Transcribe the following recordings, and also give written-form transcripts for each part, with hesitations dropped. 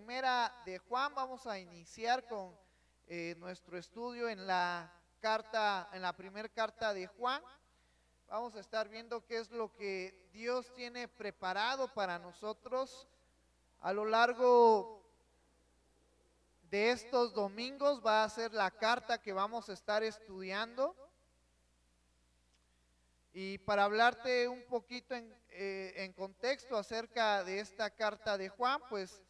primera de Juan. Vamos a iniciar con nuestro estudio en la carta, en la primera carta de Juan. Vamos a estar viendo qué es lo que Dios tiene preparado para nosotros a lo largo de estos domingos. Va a ser la carta que vamos a estar estudiando. Y para hablarte un poquito en contexto acerca de esta carta de Juan, pues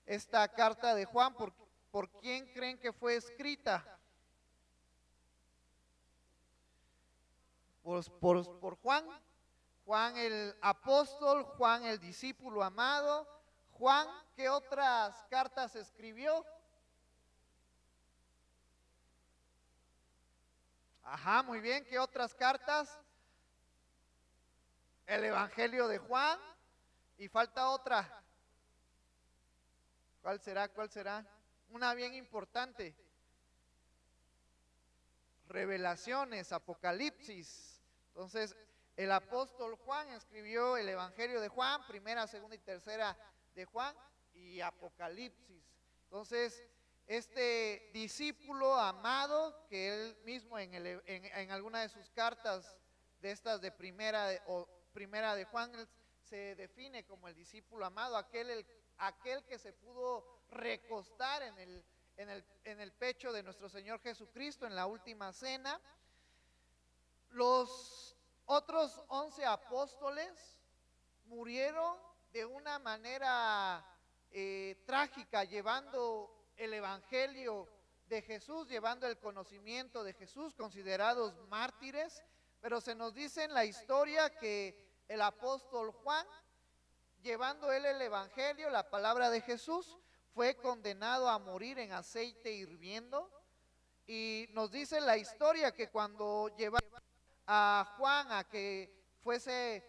esta carta de Juan, ¿por quién creen que fue escrita? Por Juan. Juan el apóstol, Juan el discípulo amado. Juan, ¿qué otras cartas escribió? Ajá, muy bien, ¿qué otras cartas? El Evangelio de Juan. Y falta otra. ¿Cuál será? ¿Cuál será? Una bien importante. Revelaciones, Apocalipsis. Entonces, el apóstol Juan escribió el Evangelio de Juan, primera, segunda y tercera de Juan, y Apocalipsis. Entonces, este discípulo amado, que él mismo en alguna de sus cartas de estas de primera de Juan, él se define como el discípulo amado, aquel que se pudo recostar en el pecho de nuestro Señor Jesucristo en la última cena. Los otros 11 apóstoles murieron de una manera trágica, llevando el Evangelio de Jesús, llevando el conocimiento de Jesús, considerados mártires. Pero se nos dice en la historia que el apóstol Juan, llevando él el Evangelio, la palabra de Jesús, fue condenado a morir en aceite hirviendo. Y nos dice la historia que cuando llevaron a Juan a que fuese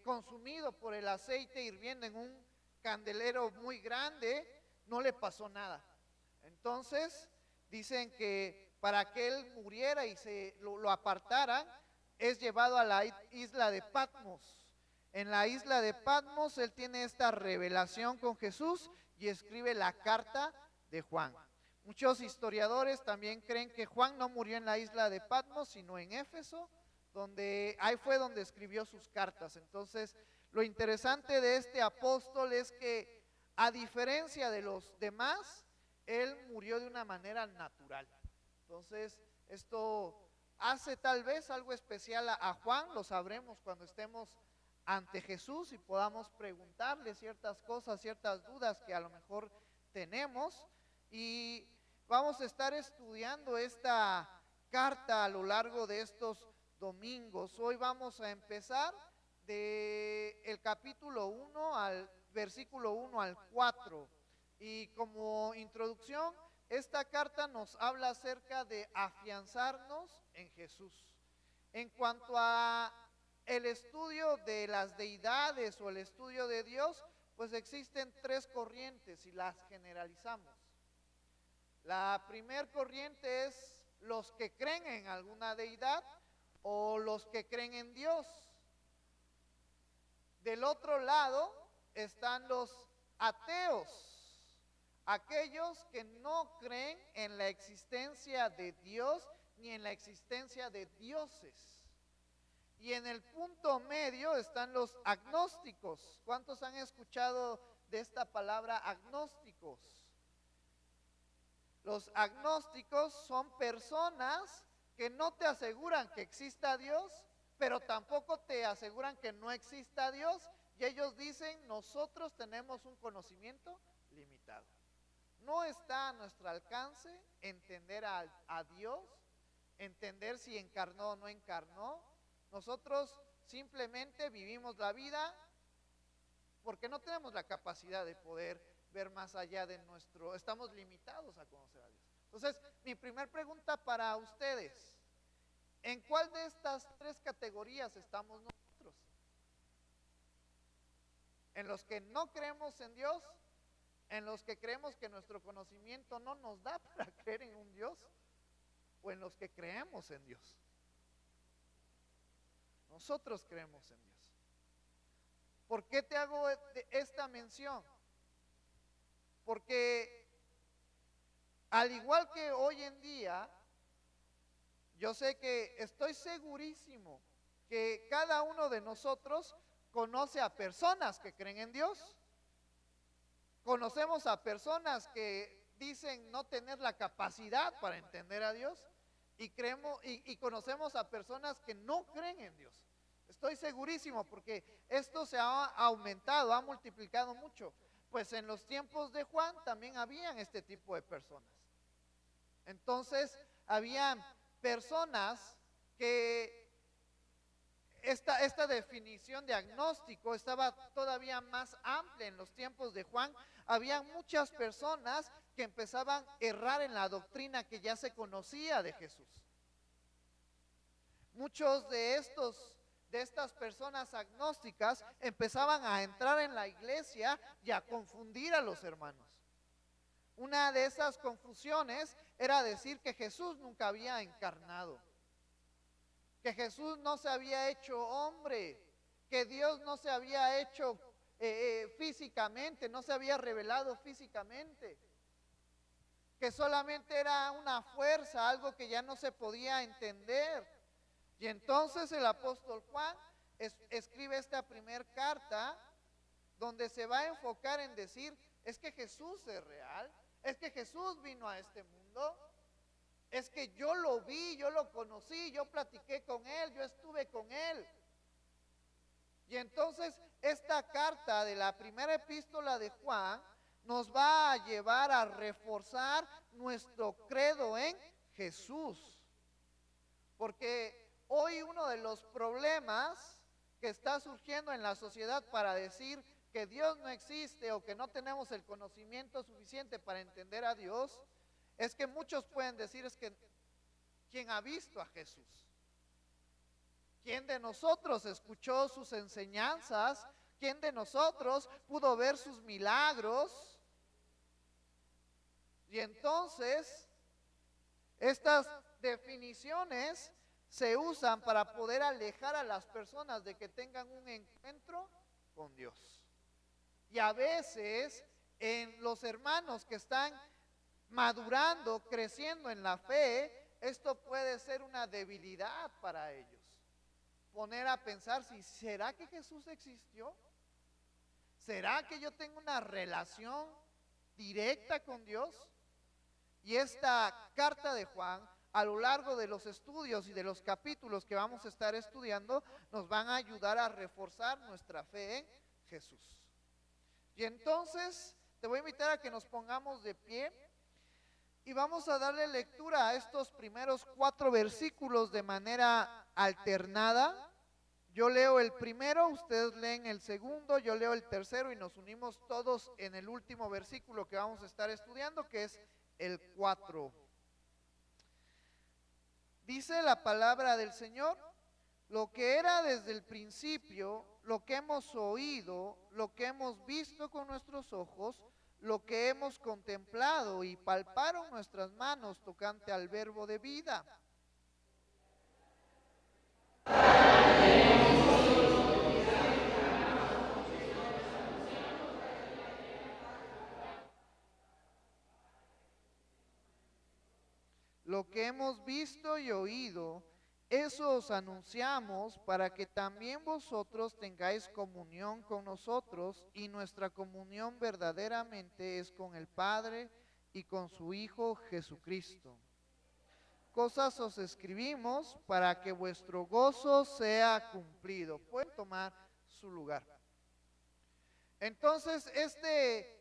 consumido por el aceite hirviendo en un candelero muy grande, no le pasó nada. Entonces dicen que para que él muriera y lo apartaran, es llevado a la isla de Patmos. En la isla de Patmos él tiene esta revelación con Jesús y escribe la carta de Juan. Muchos historiadores también creen que Juan no murió en la isla de Patmos, sino en Éfeso, donde ahí fue donde escribió sus cartas. Entonces, lo interesante de este apóstol es que, a diferencia de los demás, él murió de una manera natural. Entonces, esto hace tal vez algo especial a Juan. Lo sabremos cuando estemos ante Jesús y podamos preguntarle ciertas cosas, ciertas dudas que a lo mejor tenemos. Y vamos a estar estudiando esta carta a lo largo de estos domingos. Hoy vamos a empezar de el capítulo 1 al versículo 1 al 4. Y como introducción, esta carta nos habla acerca de afianzarnos en Jesús. En cuanto a el estudio de las deidades o el estudio de Dios, pues existen tres corrientes y las generalizamos. La primer corriente es los que creen en alguna deidad o los que creen en Dios. Del otro lado están los ateos, aquellos que no creen en la existencia de Dios ni en la existencia de dioses. Y en el punto medio están los agnósticos. ¿Cuántos han escuchado de esta palabra agnósticos? Los agnósticos son personas que no te aseguran que exista Dios, pero tampoco te aseguran que no exista Dios. Y ellos dicen, nosotros tenemos un conocimiento limitado. No está a nuestro alcance entender a Dios, entender si encarnó o no encarnó. Nosotros simplemente vivimos la vida porque no tenemos la capacidad de poder ver más allá de estamos limitados a conocer a Dios. Entonces, mi primer pregunta para ustedes, ¿en cuál de estas tres categorías estamos nosotros? ¿En los que no creemos en Dios? ¿En los que creemos que nuestro conocimiento no nos da para creer en un Dios? ¿O en los que creemos en Dios? Nosotros creemos en Dios. ¿Por qué te hago esta mención? Porque al igual que hoy en día, yo sé que estoy segurísimo que cada uno de nosotros conoce a personas que creen en Dios. Conocemos a personas que dicen no tener la capacidad para entender a Dios y conocemos a personas que no creen en Dios. Estoy segurísimo porque esto se ha aumentado, ha multiplicado mucho. Pues en los tiempos de Juan también habían este tipo de personas. Entonces, habían personas que esta definición de agnóstico estaba todavía más amplia en los tiempos de Juan. Había muchas personas que empezaban a errar en la doctrina que ya se conocía de Jesús. Muchos de estas personas agnósticas empezaban a entrar en la iglesia y a confundir a los hermanos. Una de esas confusiones era decir que Jesús nunca había encarnado, que Jesús no se había hecho hombre, que Dios no se había hecho físicamente, no se había revelado físicamente, que solamente era una fuerza, algo que ya no se podía entender. Y entonces el apóstol Juan escribe esta primera carta donde se va a enfocar en decir, es que Jesús es real, es que Jesús vino a este mundo, es que yo lo vi, yo lo conocí, yo platiqué con él, yo estuve con él. Y entonces esta carta de la primera epístola de Juan nos va a llevar a reforzar nuestro credo en Jesús. Porque hoy uno de los problemas que está surgiendo en la sociedad para decir que Dios no existe o que no tenemos el conocimiento suficiente para entender a Dios, es que muchos pueden decir, es que ¿quién ha visto a Jesús? ¿Quién de nosotros escuchó sus enseñanzas? ¿Quién de nosotros pudo ver sus milagros? Y entonces, estas definiciones se usan para poder alejar a las personas de que tengan un encuentro con Dios. Y a veces en los hermanos que están madurando, creciendo en la fe, esto puede ser una debilidad para ellos. Poner a pensar si ¿será que Jesús existió? ¿Será que yo tengo una relación directa con Dios? Y esta carta de Juan, a lo largo de los estudios y de los capítulos que vamos a estar estudiando, nos van a ayudar a reforzar nuestra fe en Jesús. Y entonces te voy a invitar a que nos pongamos de pie y vamos a darle lectura a estos primeros 4 versículos de manera alternada. Yo leo el primero, ustedes leen el segundo, yo leo el tercero y nos unimos todos en el último versículo que vamos a estar estudiando, que es el 4. Dice la palabra del Señor: lo que era desde el principio, lo que hemos oído, lo que hemos visto con nuestros ojos, lo que hemos contemplado y palparon nuestras manos tocante al verbo de vida. Lo que hemos visto y oído, eso os anunciamos para que también vosotros tengáis comunión con nosotros, y nuestra comunión verdaderamente es con el Padre y con su Hijo Jesucristo. Cosas os escribimos para que vuestro gozo sea cumplido. Pueden tomar su lugar. Entonces, este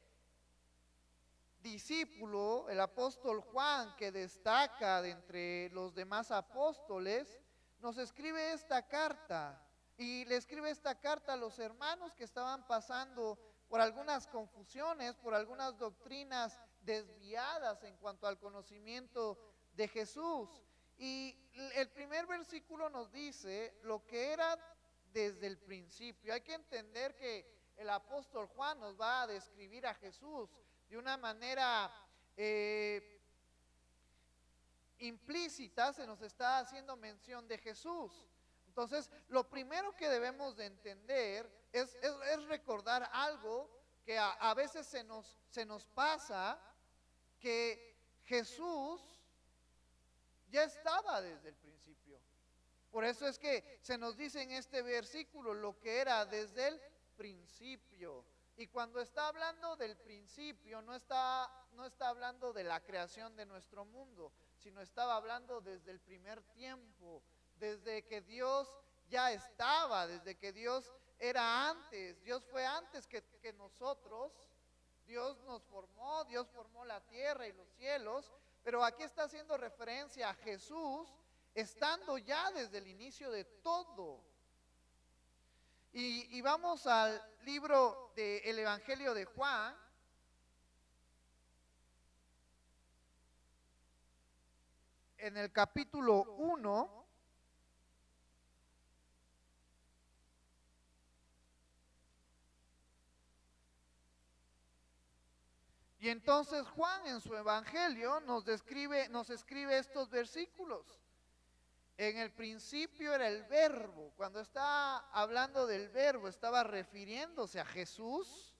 discípulo, el apóstol Juan, que destaca de entre los demás apóstoles, nos escribe esta carta. Y le escribe esta carta a los hermanos que estaban pasando por algunas confusiones, por algunas doctrinas desviadas en cuanto al conocimiento de Jesús. Y el primer versículo nos dice lo que era desde el principio. Hay que entender que el apóstol Juan nos va a describir a Jesús de una manera implícita. Se nos está haciendo mención de Jesús. Entonces, lo primero que debemos de entender es recordar algo que a veces se nos pasa que Jesús ya estaba desde el principio. Por eso es que se nos dice en este versículo lo que era desde el principio. Y cuando está hablando del principio, no está hablando de la creación de nuestro mundo, sino estaba hablando desde el primer tiempo, desde que Dios ya estaba, desde que Dios era antes. Dios fue antes que nosotros. Dios nos formó, Dios formó la tierra y los cielos, pero aquí está haciendo referencia a Jesús estando ya desde el inicio de todo. Y vamos al libro del Evangelio de Juan. En el capítulo 1. Y entonces Juan en su Evangelio nos escribe estos versículos. En el principio era el verbo. Cuando está hablando del verbo, estaba refiriéndose a Jesús.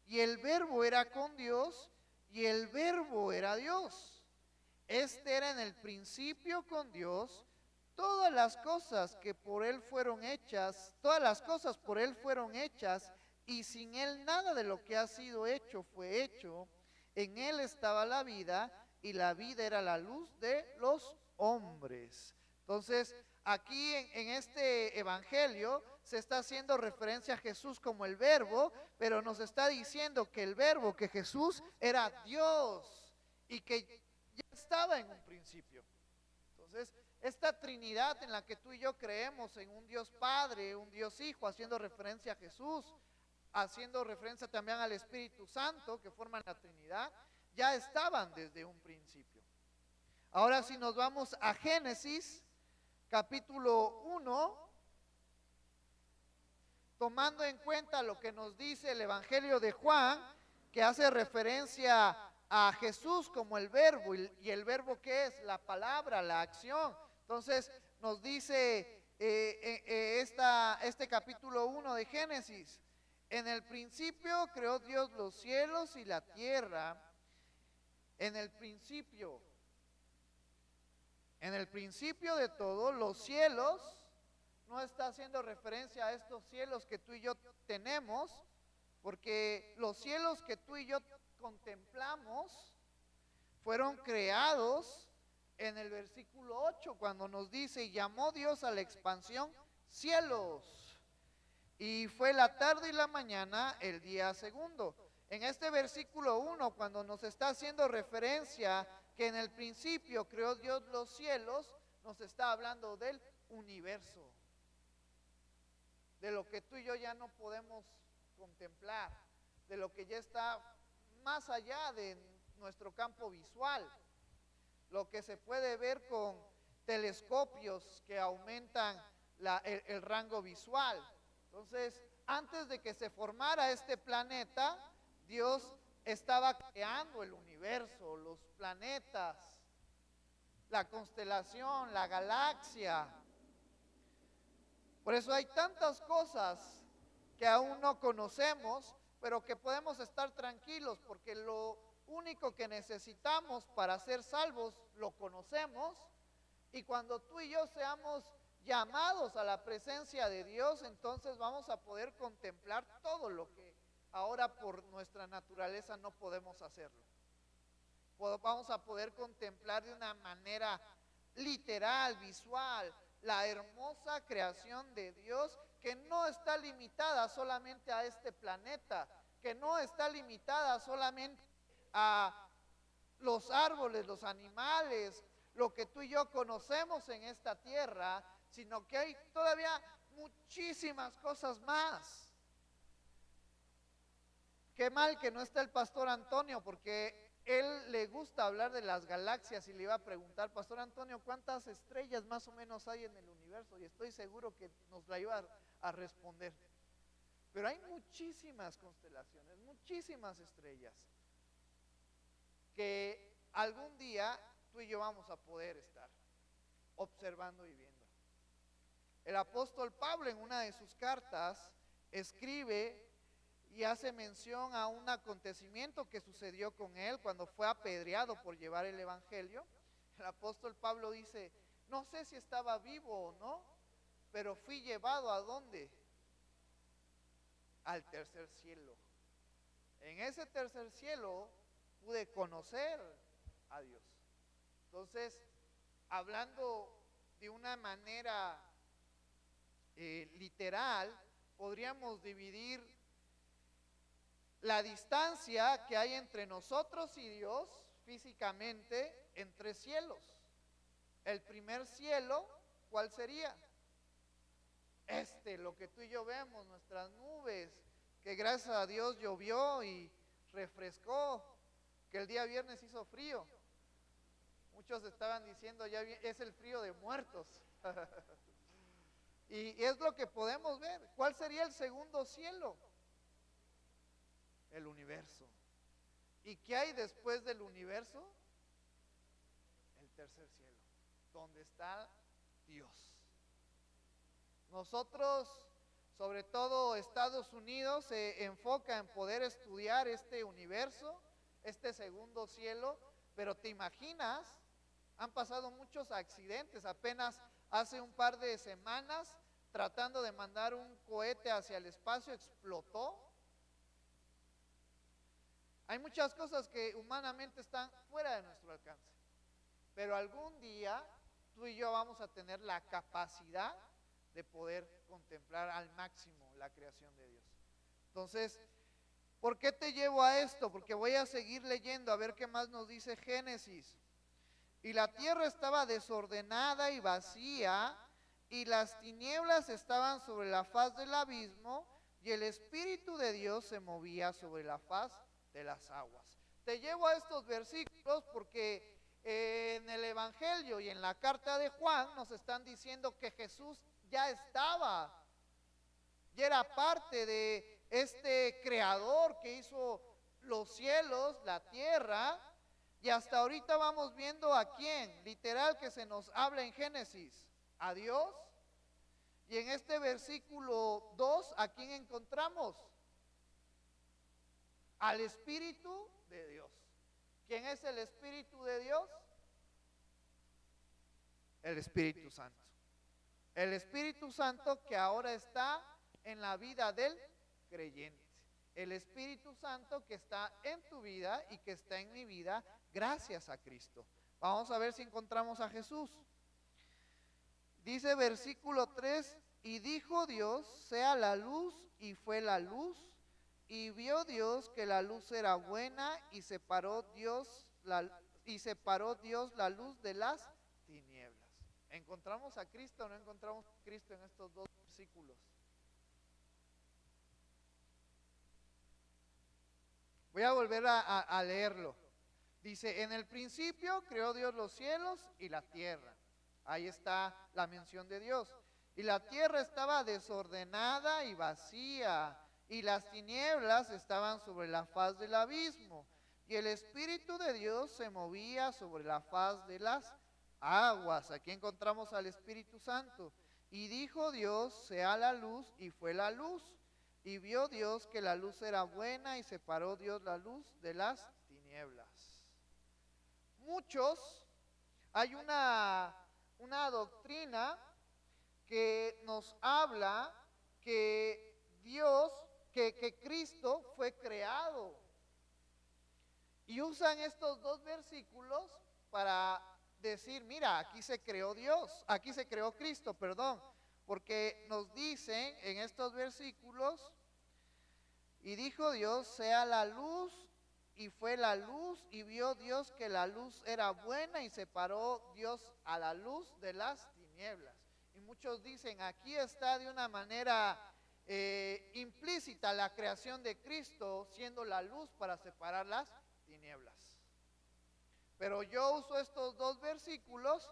Y el verbo era con Dios y el verbo era Dios. Este era en el principio con Dios. Todas las cosas que por Él fueron hechas, todas las cosas por Él fueron hechas, y sin Él nada de lo que ha sido hecho fue hecho. En Él estaba la vida, y la vida era la luz de los hombres. Entonces, aquí en este evangelio se está haciendo referencia a Jesús como el verbo, pero nos está diciendo que el verbo, que Jesús era Dios y que ya estaba en un principio. Entonces, esta Trinidad en la que tú y yo creemos, en un Dios Padre, un Dios Hijo, haciendo referencia a Jesús, haciendo referencia también al Espíritu Santo, que forman la Trinidad, ya estaban desde un principio. Ahora si nos vamos a Génesis, capítulo 1, tomando en cuenta lo que nos dice el Evangelio de Juan, que hace referencia a Jesús como el verbo, y el verbo ¿qué es? La palabra, la acción. Entonces nos dice este capítulo 1 de Génesis: en el principio creó Dios los cielos y la tierra. En el principio de todo, los cielos, no está haciendo referencia a estos cielos que tú y yo tenemos, porque los cielos que tú y yo contemplamos fueron creados en el versículo 8, cuando nos dice: y llamó Dios a la expansión cielos, y fue la tarde y la mañana el día segundo. En este versículo 1, cuando nos está haciendo referencia que en el principio creó Dios los cielos, nos está hablando del universo, de lo que tú y yo ya no podemos contemplar, de lo que ya está más allá de nuestro campo visual, lo que se puede ver con telescopios que aumentan el rango visual. Entonces, antes de que se formara este planeta, Dios estaba creando el universo, los planetas, la constelación, la galaxia. Por eso hay tantas cosas que aún no conocemos, pero que podemos estar tranquilos, porque lo único que necesitamos para ser salvos lo conocemos, y cuando tú y yo seamos llamados a la presencia de Dios, entonces vamos a poder contemplar todo lo que ahora por nuestra naturaleza no podemos hacerlo. Vamos a poder contemplar de una manera literal, visual, la hermosa creación de Dios, que no está limitada solamente a este planeta, que no está limitada solamente a los árboles, los animales, lo que tú y yo conocemos en esta tierra, sino que hay todavía muchísimas cosas más. Qué mal que no está el pastor Antonio, porque él le gusta hablar de las galaxias, y le iba a preguntar: pastor Antonio, ¿cuántas estrellas más o menos hay en el universo? Y estoy seguro que nos la iba a responder. Pero hay muchísimas constelaciones, muchísimas estrellas, que algún día tú y yo vamos a poder estar observando y viendo. El apóstol Pablo, en una de sus cartas, escribe y hace mención a un acontecimiento que sucedió con él cuando fue apedreado por llevar el evangelio. El apóstol Pablo dice, no sé si estaba vivo o no, pero fui llevado ¿a dónde? Al tercer cielo. En ese tercer cielo pude conocer a Dios. Entonces, hablando de una manera literal, podríamos dividir la distancia que hay entre nosotros y Dios físicamente en tres cielos. El primer cielo, ¿cuál sería? Lo que tú y yo vemos, nuestras nubes, que gracias a Dios llovió y refrescó, que el día viernes hizo frío. Muchos estaban diciendo, ya es el frío de muertos. Y es lo que podemos ver. ¿Cuál sería el segundo cielo? El universo. ¿Y qué hay después del universo? El tercer cielo, donde está Dios. Nosotros, sobre todo Estados Unidos, se enfoca en poder estudiar este universo, este segundo cielo, pero ¿te imaginas? Han pasado muchos accidentes. Apenas hace un par de semanas, tratando de mandar un cohete hacia el espacio, explotó. Hay muchas cosas que humanamente están fuera de nuestro alcance, pero algún día tú y yo vamos a tener la capacidad de poder contemplar al máximo la creación de Dios. Entonces, ¿por qué te llevo a esto? Porque voy a seguir leyendo a ver qué más nos dice Génesis. Y la tierra estaba desordenada y vacía, y las tinieblas estaban sobre la faz del abismo, y el Espíritu de Dios se movía sobre la faz de las aguas. Te llevo a estos versículos porque en el Evangelio y en la carta de Juan nos están diciendo que Jesús ya estaba, ya era parte de este creador que hizo los cielos, la tierra, y hasta ahorita vamos viendo a quién, literal que se nos habla en Génesis, a Dios. Y en este versículo 2, ¿a quién encontramos? Al Espíritu de Dios. ¿Quién es el Espíritu de Dios? El Espíritu Santo. El Espíritu Santo que ahora está en la vida del creyente. El Espíritu Santo que está en tu vida y que está en mi vida gracias a Cristo. Vamos a ver si encontramos a Jesús. Dice versículo 3, y dijo Dios, sea la luz, y fue la luz, y vio Dios que la luz era buena, y separó Dios la luz de las tinieblas. ¿Encontramos a Cristo o no encontramos a Cristo en estos dos versículos? Voy a volver a leerlo. Dice, en el principio creó Dios los cielos y la tierra. Ahí está la mención de Dios. Y la tierra estaba desordenada y vacía, y las tinieblas estaban sobre la faz del abismo, y el Espíritu de Dios se movía sobre la faz de las aguas. Aquí encontramos al Espíritu Santo. Y dijo Dios, sea la luz, y fue la luz. Y vio Dios que la luz era buena, y separó Dios la luz de las tinieblas. Hay una doctrina que nos habla que Dios, que Cristo fue creado. Y usan estos dos versículos para decir, mira, aquí se creó Dios, aquí se creó Cristo, perdón, porque nos dicen en estos versículos, y dijo Dios, sea la luz, y fue la luz, y vio Dios que la luz era buena, y separó Dios a la luz de las tinieblas. Y muchos dicen, aquí está de una manera implícita la creación de Cristo, siendo la luz para separar las tinieblas. Pero yo uso estos dos versículos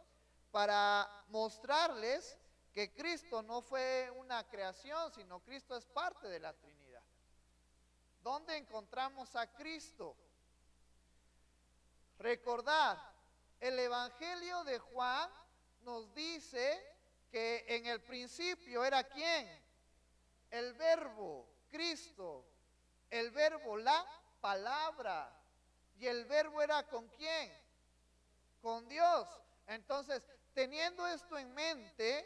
para mostrarles que Cristo no fue una creación, sino Cristo es parte de la Trinidad. ¿Dónde encontramos a Cristo? Recordar, el Evangelio de Juan nos dice que en el principio era ¿quién? El Verbo, Cristo. El verbo, la palabra. ¿Y el verbo era con quién? Con Dios. Entonces, teniendo esto en mente,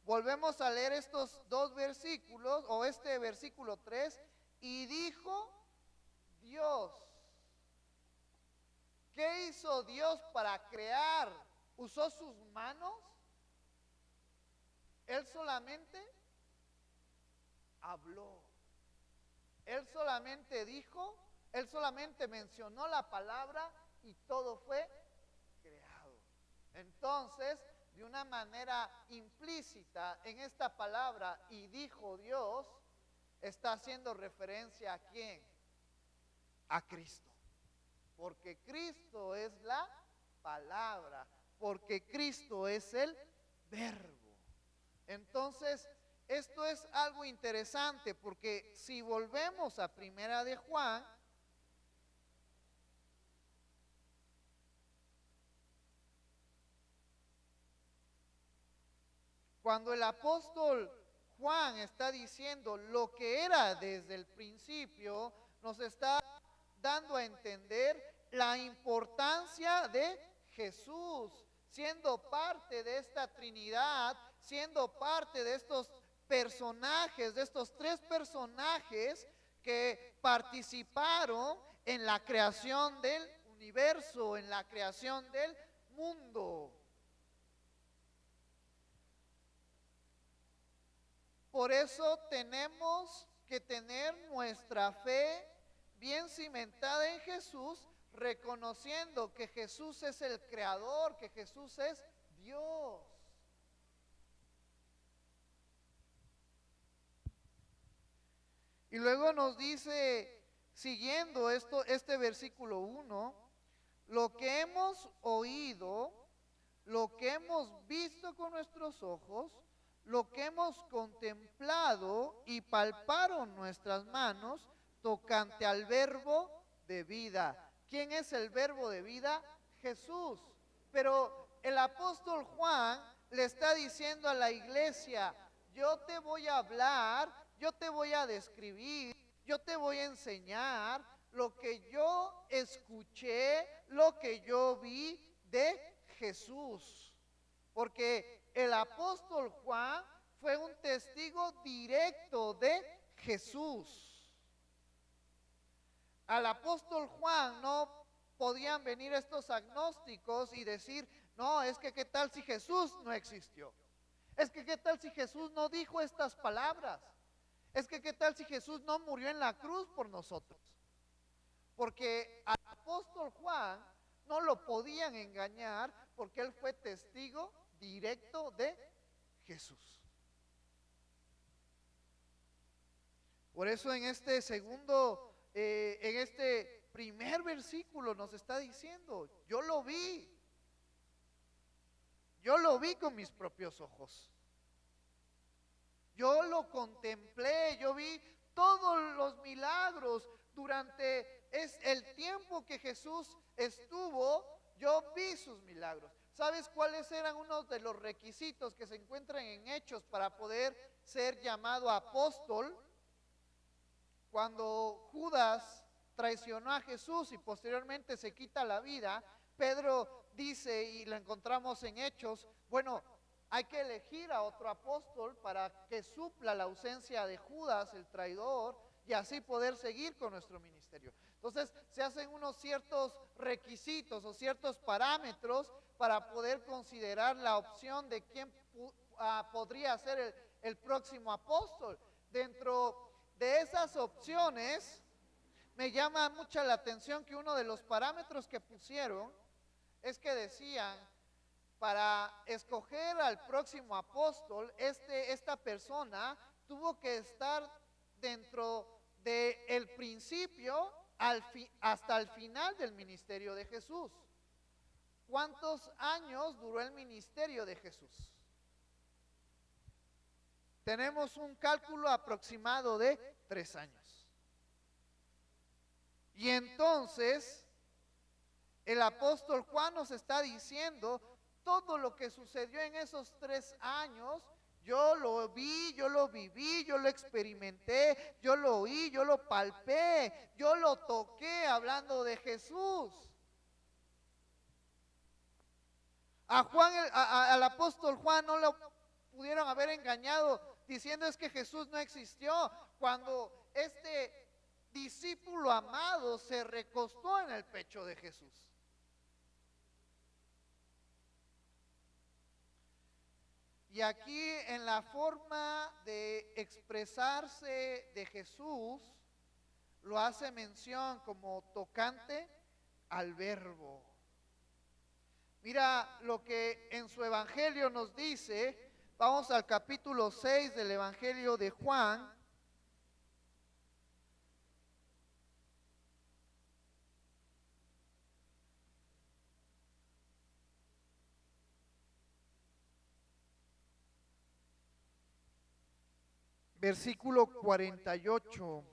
volvemos a leer estos dos versículos, o este versículo 3, y dijo Dios. ¿Qué hizo Dios para crear? ¿Usó sus manos? Él solamente habló. Él solamente dijo, él solamente mencionó la palabra y todo fue creado. Entonces, de una manera implícita en esta palabra, y dijo Dios, está haciendo referencia ¿a quién? A Cristo. Porque Cristo es la palabra, porque Cristo es el verbo. Entonces, esto es algo interesante, porque si volvemos a Primera de Juan, cuando el apóstol Juan está diciendo lo que era desde el principio, nos está dando a entender la importancia de Jesús, siendo parte de esta Trinidad, siendo parte de estos personajes, de estos tres personajes que participaron en la creación del universo, en la creación del mundo. Por eso tenemos que tener nuestra fe bien cimentada en Jesús, reconociendo que Jesús es el creador, que Jesús es Dios. Y luego nos dice, siguiendo este versículo 1, lo que hemos oído, lo que hemos visto con nuestros ojos, lo que hemos contemplado y palparon nuestras manos tocante al verbo de vida. ¿Quién es el verbo de vida? Jesús. Pero el apóstol Juan le está diciendo a la iglesia, yo te voy a hablar, yo te voy a describir, yo te voy a enseñar lo que yo escuché, lo que yo vi de Jesús. Porque el apóstol Juan fue un testigo directo de Jesús. Al apóstol Juan no podían venir estos agnósticos y decir, no, es que qué tal si Jesús no existió. Es que qué tal si Jesús no dijo estas palabras. Es que qué tal si Jesús no murió en la cruz por nosotros. Porque al apóstol Juan no lo podían engañar porque él fue testigo directo de Jesús. Por eso en este en este primer versículo nos está diciendo, yo lo vi con mis propios ojos. Yo lo contemplé, yo vi todos los milagros durante el tiempo que Jesús estuvo, yo vi sus milagros. ¿Sabes cuáles eran unos de los requisitos que se encuentran en Hechos para poder ser llamado apóstol? Cuando Judas traicionó a Jesús y posteriormente se quita la vida, Pedro dice, y lo encontramos en Hechos, bueno, hay que elegir a otro apóstol para que supla la ausencia de Judas, el traidor, y así poder seguir con nuestro ministerio. Entonces se hacen unos ciertos requisitos o ciertos parámetros para poder considerar la opción de quién podría ser el próximo apóstol. Dentro de esas opciones, me llama mucha la atención que uno de los parámetros que pusieron es que decían, para escoger al próximo apóstol, esta persona tuvo que estar dentro del principio hasta el final del ministerio de Jesús. ¿Cuántos años duró el ministerio de Jesús? Tenemos un cálculo aproximado de 3 años. Y entonces, el apóstol Juan nos está diciendo todo lo que sucedió en esos 3 años, Yo lo vi, yo lo viví, yo lo experimenté, yo lo oí, yo lo palpé, yo lo toqué hablando de Jesús. A Juan, al apóstol Juan no lo pudieron haber engañado diciendo es que Jesús no existió, cuando este discípulo amado se recostó en el pecho de Jesús. Y aquí en la forma de expresarse de Jesús, lo hace mención como tocante al verbo. Mira lo que en su evangelio nos dice. Vamos al capítulo 6 del evangelio de Juan. Versículo 48.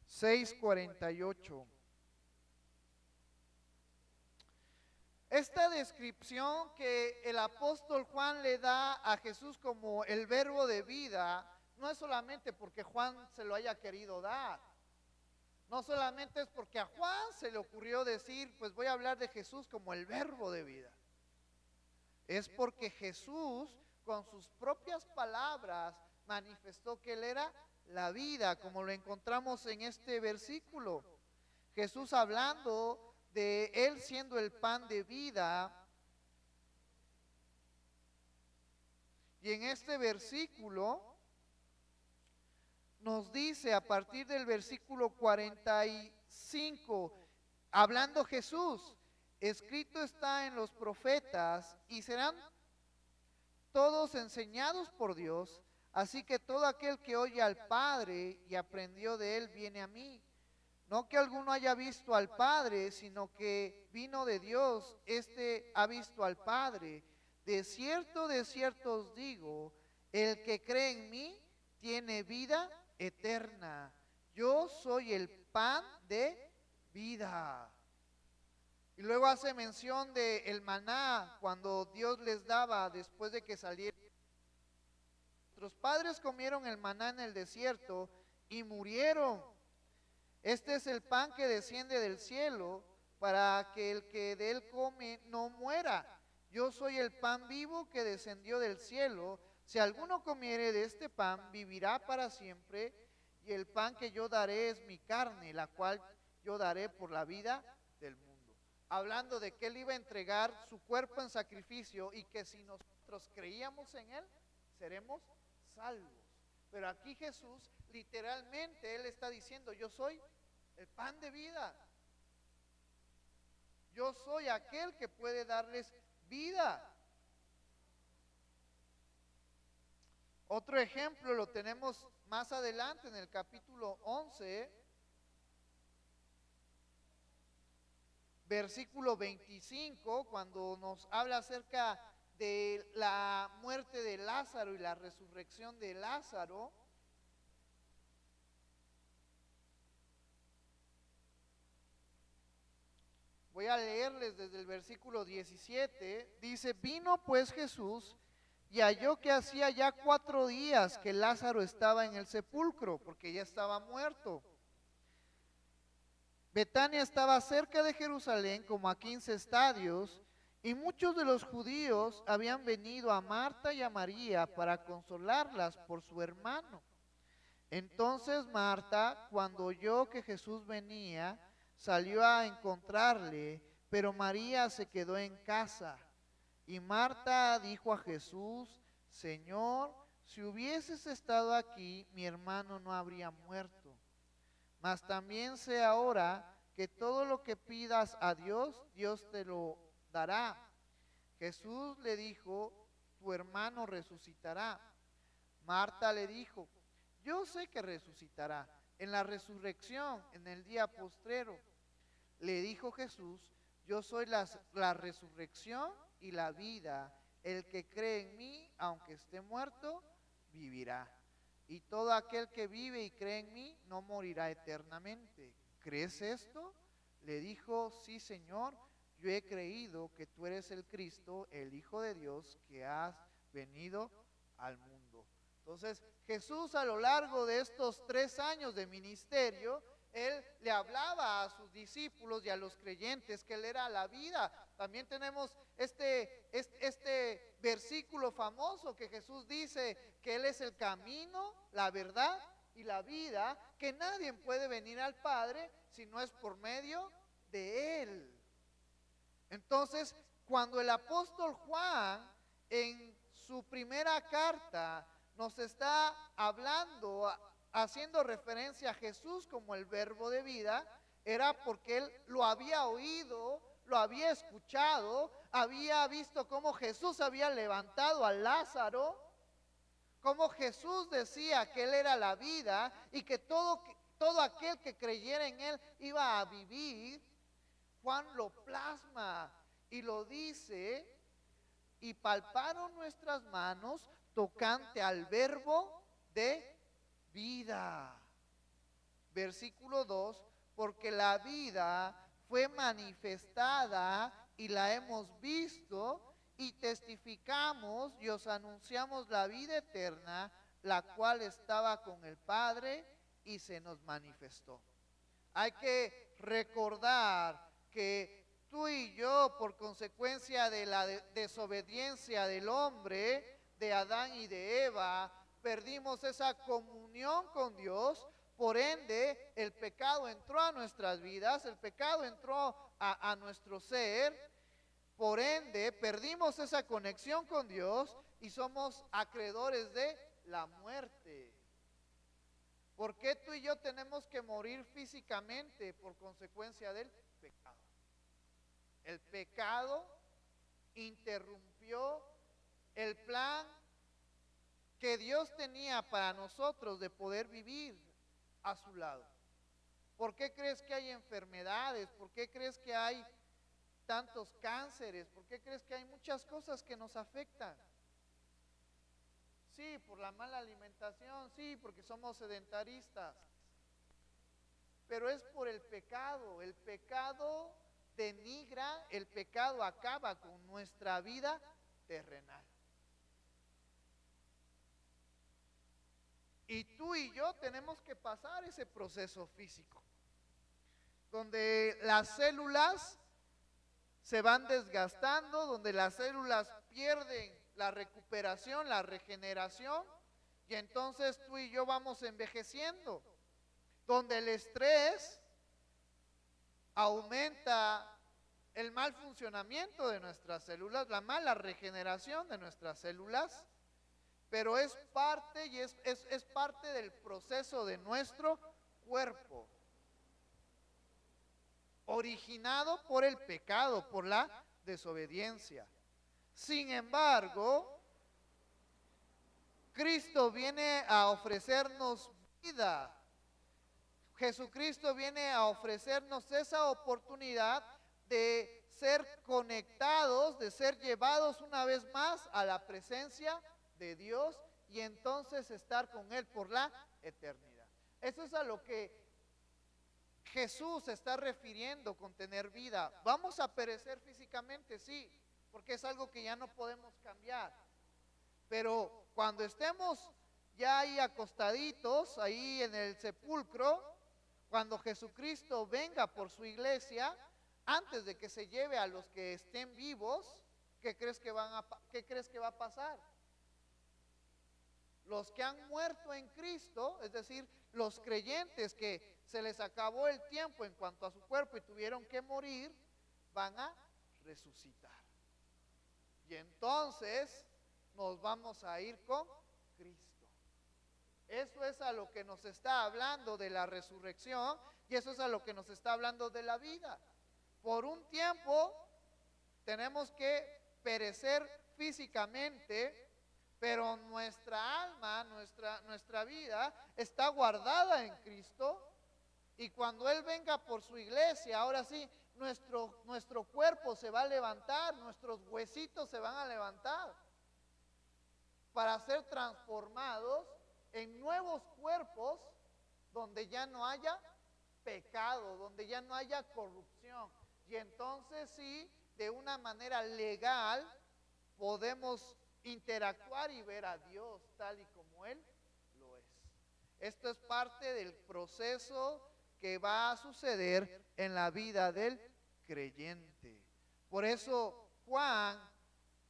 6:48. Esta descripción que el apóstol Juan le da a Jesús como el verbo de vida, no es solamente porque Juan se lo haya querido dar. No solamente es porque a Juan se le ocurrió decir, pues voy a hablar de Jesús como el verbo de vida. Es porque Jesús con sus propias palabras manifestó que Él era la vida, como lo encontramos en este versículo. Jesús hablando de Él siendo el pan de vida. Y en este versículo nos dice a partir del versículo 45, hablando Jesús, escrito está en los profetas y serán todos enseñados por Dios, así que todo aquel que oye al Padre y aprendió de Él viene a mí. No que alguno haya visto al Padre, sino que vino de Dios, este ha visto al Padre. De cierto os digo, el que cree en mí tiene vida eterna. Yo soy el pan de vida. Y luego hace mención de el maná, cuando Dios les daba después de que salieron. Nuestros padres comieron el maná en el desierto y murieron. Este es el pan que desciende del cielo para que el que de él come no muera. Yo soy el pan vivo que descendió del cielo. Si alguno comiere de este pan, vivirá para siempre. Y el pan que yo daré es mi carne, la cual yo daré por la vida del mundo. Hablando de que Él iba a entregar su cuerpo en sacrificio y que si nosotros creíamos en Él, seremos salvos. Pero aquí Jesús, literalmente, Él está diciendo, yo soy el pan de vida. Yo soy aquel que puede darles vida. Otro ejemplo lo tenemos más adelante en el capítulo 11, versículo 25, cuando nos habla acerca de la muerte de Lázaro y la resurrección de Lázaro. Voy a leerles desde el versículo 17. Dice, vino pues Jesús y halló que hacía ya 4 días que Lázaro estaba en el sepulcro, porque ya estaba muerto. Betania estaba cerca de Jerusalén, como a 15 estadios, y muchos de los judíos habían venido a Marta y a María para consolarlas por su hermano. Entonces Marta, cuando oyó que Jesús venía, salió a encontrarle, pero María se quedó en casa. Y Marta dijo a Jesús, Señor, si hubieses estado aquí, mi hermano no habría muerto. Mas también sé ahora que todo lo que pidas a Dios, Dios te lo dará. Jesús le dijo, tu hermano resucitará. Marta le dijo, yo sé que resucitará en la resurrección, en el día postrero. Le dijo Jesús, yo soy la resurrección y la vida. El que cree en mí, aunque esté muerto, vivirá. Y todo aquel que vive y cree en mí, no morirá eternamente. ¿Crees esto? Le dijo, sí, Señor, yo he creído que tú eres el Cristo, el Hijo de Dios, que has venido al mundo. Entonces, Jesús a lo largo de estos 3 años de ministerio, Él le hablaba a sus discípulos y a los creyentes que Él era la vida. También tenemos este versículo famoso que Jesús dice que Él es el camino, la verdad y la vida, que nadie puede venir al Padre si no es por medio de Él. Entonces, cuando el apóstol Juan en su primera carta nos está hablando, haciendo referencia a Jesús como el verbo de vida, era porque él lo había oído, lo había escuchado, había visto cómo Jesús había levantado a Lázaro, cómo Jesús decía que él era la vida y que todo aquel que creyera en él iba a vivir. Juan lo plasma y lo dice: y palparon nuestras manos tocante al verbo de vida. Versículo 2, porque la vida fue manifestada y la hemos visto y testificamos y os anunciamos la vida eterna, la cual estaba con el Padre y se nos manifestó. Hay que recordar que tú y yo, por consecuencia de la desobediencia del hombre, de Adán y de Eva, perdimos esa comunión con Dios. Por ende, el pecado entró a nuestras vidas, el pecado entró a nuestro ser. Por ende, perdimos esa conexión con Dios y somos acreedores de la muerte. ¿Por qué tú y yo tenemos que morir físicamente? Por consecuencia del pecado. El pecado interrumpió el plan que Dios tenía para nosotros de poder vivir a su lado. ¿Por qué crees que hay enfermedades? ¿Por qué crees que hay tantos cánceres? ¿Por qué crees que hay muchas cosas que nos afectan? Sí, por la mala alimentación, sí, porque somos sedentaristas. Pero es por el pecado. El pecado denigra, el pecado acaba con nuestra vida terrenal. Y tú y yo tenemos que pasar ese proceso físico, donde las células se van desgastando, donde las células pierden la recuperación, la regeneración, y entonces tú y yo vamos envejeciendo, donde el estrés aumenta el mal funcionamiento de nuestras células, la mala regeneración de nuestras células, pero es parte y es parte del proceso de nuestro cuerpo, originado por el pecado, por la desobediencia. Sin embargo, Cristo viene a ofrecernos vida. Jesucristo viene a ofrecernos esa oportunidad de ser conectados, de ser llevados una vez más a la presencia de Dios y entonces estar con Él por la eternidad. Eso es a lo que Jesús se está refiriendo con tener vida. Vamos a perecer físicamente, sí, porque es algo que ya no podemos cambiar. Pero cuando estemos ya ahí acostaditos, ahí en el sepulcro, cuando Jesucristo venga por su iglesia, antes de que se lleve a los que estén vivos, ¿qué crees que va a pasar? Los que han muerto en Cristo, es decir, los creyentes que se les acabó el tiempo en cuanto a su cuerpo y tuvieron que morir, van a resucitar. Y entonces nos vamos a ir con Cristo. Eso es a lo que nos está hablando de la resurrección y eso es a lo que nos está hablando de la vida. Por un tiempo tenemos que perecer físicamente, pero nuestra alma, nuestra vida está guardada en Cristo y cuando Él venga por su iglesia, ahora sí, nuestro cuerpo se va a levantar, nuestros huesitos se van a levantar para ser transformados en nuevos cuerpos donde ya no haya pecado, donde ya no haya corrupción. y entonces sí, de una manera legal, podemos interactuar y ver a Dios tal y como Él lo es. Esto es parte del proceso que va a suceder en la vida del creyente. Por eso Juan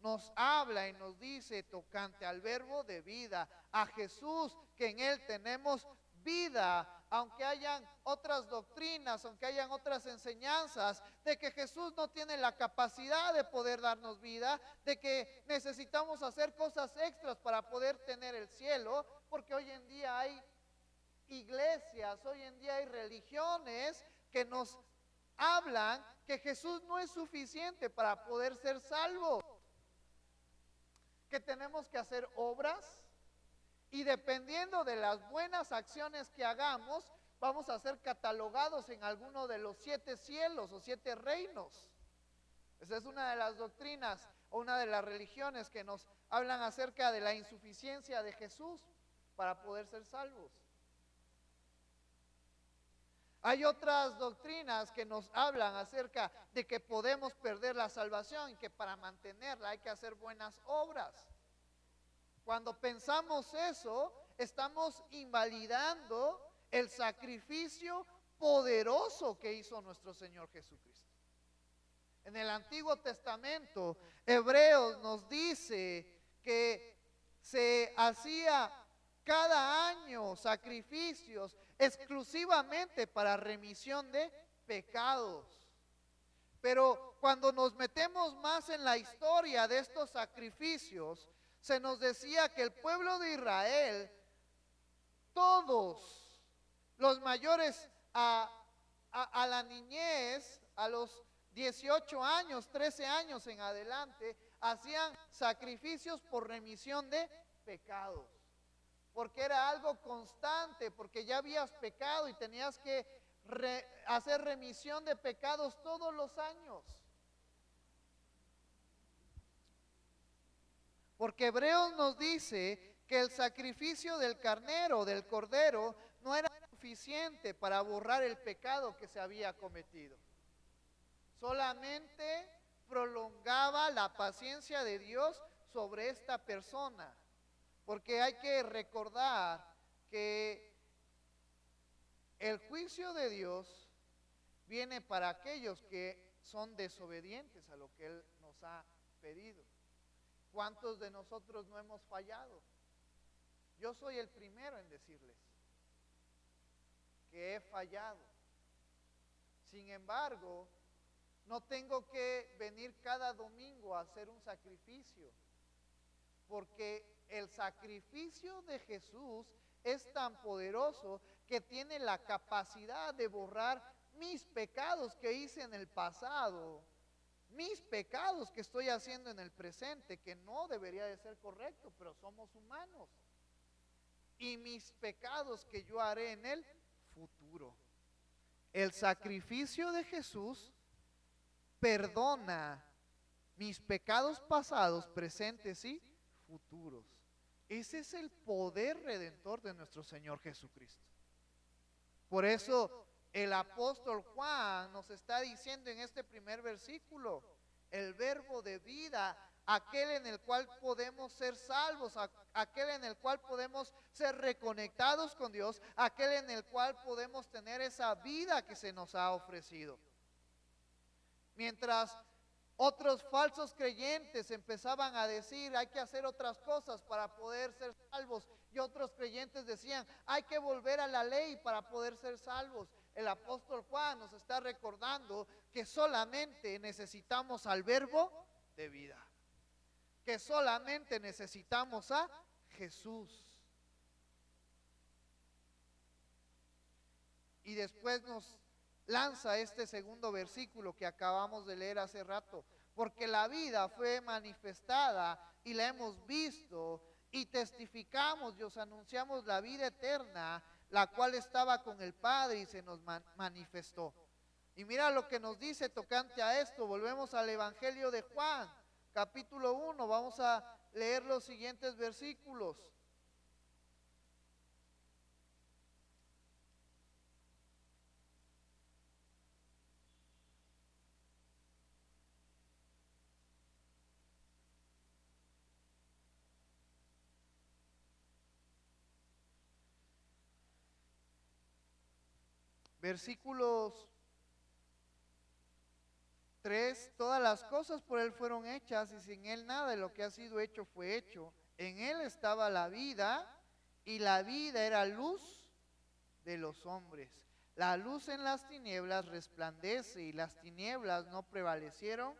nos habla y nos dice tocante al verbo de vida, a Jesús, que en Él tenemos vida, aunque hayan otras doctrinas, aunque hayan otras enseñanzas, de que Jesús no tiene la capacidad de poder darnos vida, de que necesitamos hacer cosas extras para poder tener el cielo, porque hoy en día hay iglesias, hoy en día hay religiones que nos hablan que Jesús no es suficiente para poder ser salvos, que tenemos que hacer obras y dependiendo de las buenas acciones que hagamos, vamos a ser catalogados en alguno de los 7 cielos o 7 reinos. Esa es una de las doctrinas o una de las religiones que nos hablan acerca de la insuficiencia de Jesús para poder ser salvos. Hay otras doctrinas que nos hablan acerca de que podemos perder la salvación y que para mantenerla hay que hacer buenas obras. Cuando pensamos eso, estamos invalidando el sacrificio poderoso que hizo nuestro Señor Jesucristo. En el Antiguo Testamento, Hebreos nos dice que se hacía cada año sacrificios exclusivamente para remisión de pecados. Pero cuando nos metemos más en la historia de estos sacrificios, se nos decía que el pueblo de Israel, todos los mayores a la niñez, a los 18 años, 13 años en adelante, hacían sacrificios por remisión de pecados. Porque era algo constante, porque ya habías pecado y tenías que hacer remisión de pecados todos los años. Porque Hebreos nos dice que el sacrificio del carnero, del cordero, no era suficiente para borrar el pecado que se había cometido. Solamente prolongaba la paciencia de Dios sobre esta persona. Porque hay que recordar que el juicio de Dios viene para aquellos que son desobedientes a lo que Él nos ha pedido. ¿Cuántos de nosotros no hemos fallado? Yo soy el primero en decirles que he fallado. Sin embargo, no tengo que venir cada domingo a hacer un sacrificio, porque el sacrificio de Jesús es tan poderoso que tiene la capacidad de borrar mis pecados que hice en el pasado, mis pecados que estoy haciendo en el presente, que no debería de ser correcto, pero somos humanos, y mis pecados que yo haré en el futuro. El sacrificio de Jesús perdona mis pecados pasados, presentes y futuros. Ese es el poder redentor de nuestro Señor Jesucristo. Por eso el apóstol Juan nos está diciendo en este primer versículo, el verbo de vida, aquel en el cual podemos ser salvos, aquel en el cual podemos ser reconectados con Dios, aquel en el cual podemos tener esa vida que se nos ha ofrecido. Mientras otros falsos creyentes empezaban a decir, hay que hacer otras cosas para poder ser salvos. Y otros creyentes decían, hay que volver a la ley para poder ser salvos. El apóstol Juan nos está recordando que solamente necesitamos al verbo de vida. Que solamente necesitamos a Jesús. Y después nos lanza este segundo versículo que acabamos de leer hace rato, porque la vida fue manifestada y la hemos visto y testificamos y os anunciamos la vida eterna, la cual estaba con el Padre y se nos manifestó. Y mira lo que nos dice tocante a esto. Volvemos al Evangelio de Juan, capítulo 1, vamos a leer los siguientes versículos. Versículos 3, todas las cosas por él fueron hechas y sin él nada de lo que ha sido hecho fue hecho. En él estaba la vida y la vida era luz de los hombres. La luz en las tinieblas resplandece y las tinieblas no prevalecieron